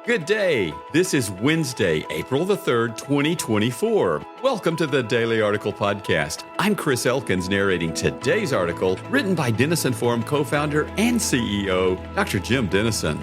Good day. This is Wednesday, April the 3rd, 2024. Welcome to the Daily Article Podcast. I'm Chris Elkins narrating today's article written by Denison Forum co-founder and CEO, Dr. Jim Denison.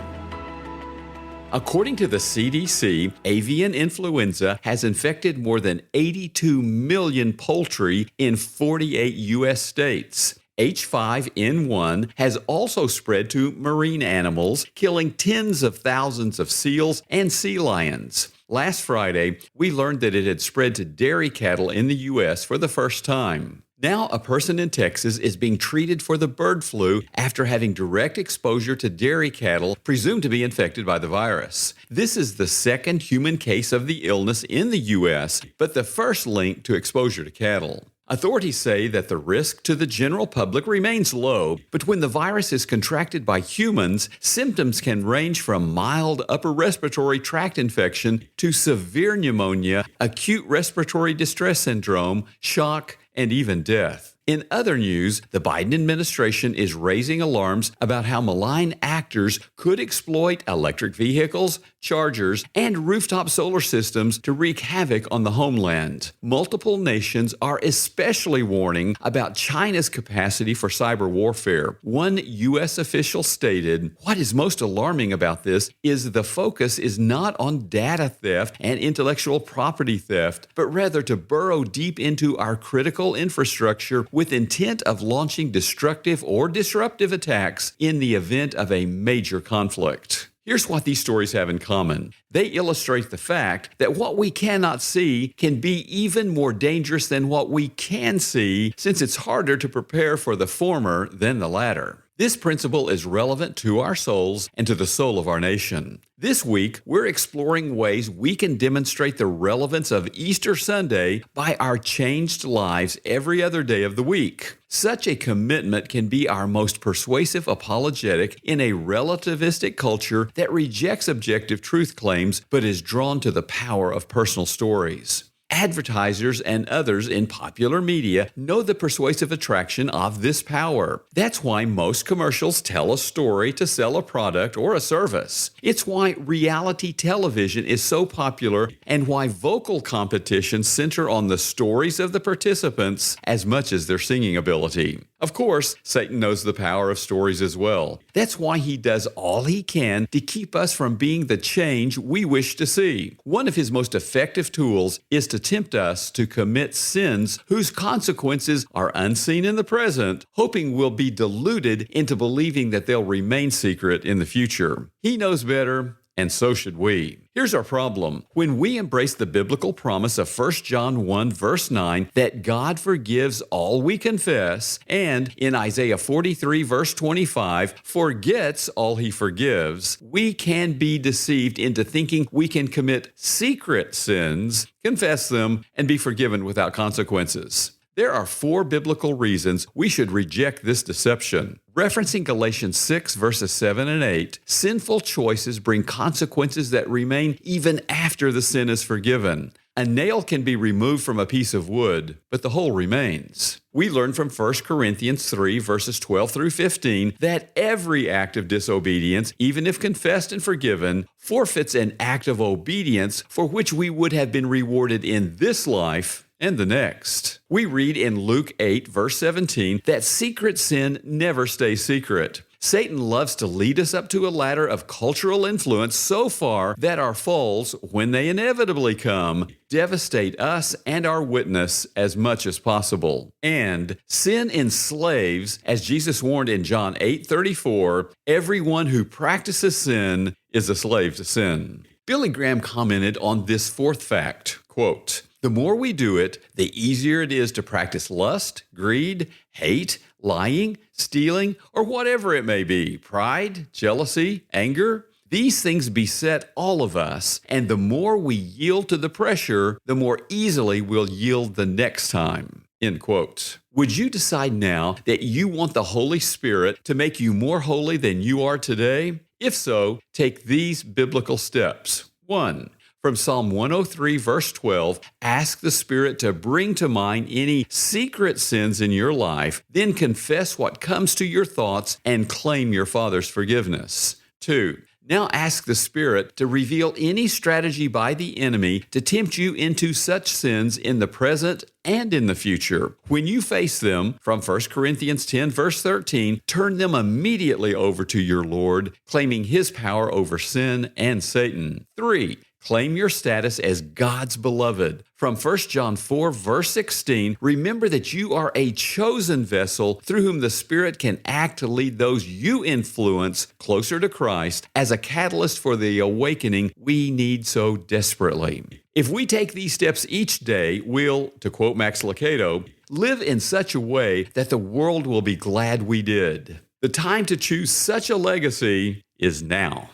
According to the CDC, avian influenza has infected more than 82 million poultry in 48 U.S. states. H5N1 has also spread to marine animals, killing tens of thousands of seals and sea lions. Last Friday, we learned that it had spread to dairy cattle in the U.S. for the first time. Now, a person in Texas is being treated for the bird flu after having direct exposure to dairy cattle presumed to be infected by the virus. This is the second human case of the illness in the U.S., but the first linked to exposure to cattle. Authorities say that the risk to the general public remains low, but when the virus is contracted by humans, symptoms can range from mild upper respiratory tract infection to severe pneumonia, acute respiratory distress syndrome, shock, and even death. In other news, the Biden administration is raising alarms about how malign actors could exploit electric vehicles, chargers, and rooftop solar systems to wreak havoc on the homeland. Multiple nations are especially warning about China's capacity for cyber warfare. One U.S. official stated, "What is most alarming about this is the focus is not on data theft and intellectual property theft, but rather to burrow deep into our critical infrastructure with intent of launching destructive or disruptive attacks in the event of a major conflict." Here's what these stories have in common. They illustrate the fact that what we cannot see can be even more dangerous than what we can see, since it's harder to prepare for the former than the latter. This principle is relevant to our souls and to the soul of our nation. This week, we're exploring ways we can demonstrate the relevance of Easter Sunday by our changed lives every other day of the week. Such a commitment can be our most persuasive apologetic in a relativistic culture that rejects objective truth claims but is drawn to the power of personal stories. Advertisers and others in popular media know the persuasive attraction of this power. That's why most commercials tell a story to sell a product or a service. It's why reality television is so popular and why vocal competitions center on the stories of the participants as much as their singing ability. Of course, Satan knows the power of stories as well. That's why he does all he can to keep us from being the change we wish to see. One of his most effective tools is to tempt us to commit sins whose consequences are unseen in the present, hoping we'll be deluded into believing that they'll remain secret in the future. He knows better, and so should we. Here's our problem. When we embrace the biblical promise of 1 John 1 verse 9 that God forgives all we confess, and in Isaiah 43 verse 25 forgets all he forgives, we can be deceived into thinking we can commit secret sins, confess them, and be forgiven without consequences. There are 4 biblical reasons we should reject this deception. Referencing Galatians 6 verses 7 and 8, sinful choices bring consequences that remain even after the sin is forgiven. A nail can be removed from a piece of wood, but the hole remains. We learn from 1 Corinthians 3 verses 12 through 15 that every act of disobedience, even if confessed and forgiven, forfeits an act of obedience for which we would have been rewarded in this life and the next. We read in Luke 8 verse 17 that secret sin never stays secret. Satan loves to lead us up to a ladder of cultural influence so far that our falls, when they inevitably come, devastate us and our witness as much as possible. And sin enslaves, as Jesus warned in John 8:34, everyone who practices sin is a slave to sin. Billy Graham commented on this 4th fact, quote, "The more we do it, the easier it is to practice lust, greed, hate, lying, stealing, or whatever it may be, pride, jealousy, anger. These things beset all of us, and the more we yield to the pressure, the more easily we'll yield the next time." End quote. Would you decide now that you want the Holy Spirit to make you more holy than you are today? If so, take these biblical steps. 1. From Psalm 103, verse 12, ask the Spirit to bring to mind any secret sins in your life, then confess what comes to your thoughts and claim your Father's forgiveness. 2. Now ask the Spirit to reveal any strategy by the enemy to tempt you into such sins in the present and in the future. When you face them, from 1 Corinthians 10, verse 13, turn them immediately over to your Lord, claiming His power over sin and Satan. 3. Claim your status as God's beloved. From 1 John 4, verse 16, remember that you are a chosen vessel through whom the Spirit can act to lead those you influence closer to Christ as a catalyst for the awakening we need so desperately. If we take these steps each day, we'll, to quote Max Lucado, live in such a way that the world will be glad we did. The time to choose such a legacy is now.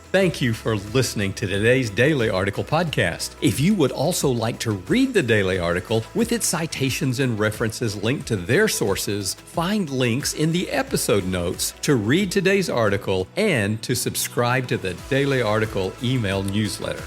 Thank you for listening to today's Daily Article podcast. If you would also like to read the daily article with its citations and references linked to their sources, find links in the episode notes to read today's article and to subscribe to the Daily Article email newsletter.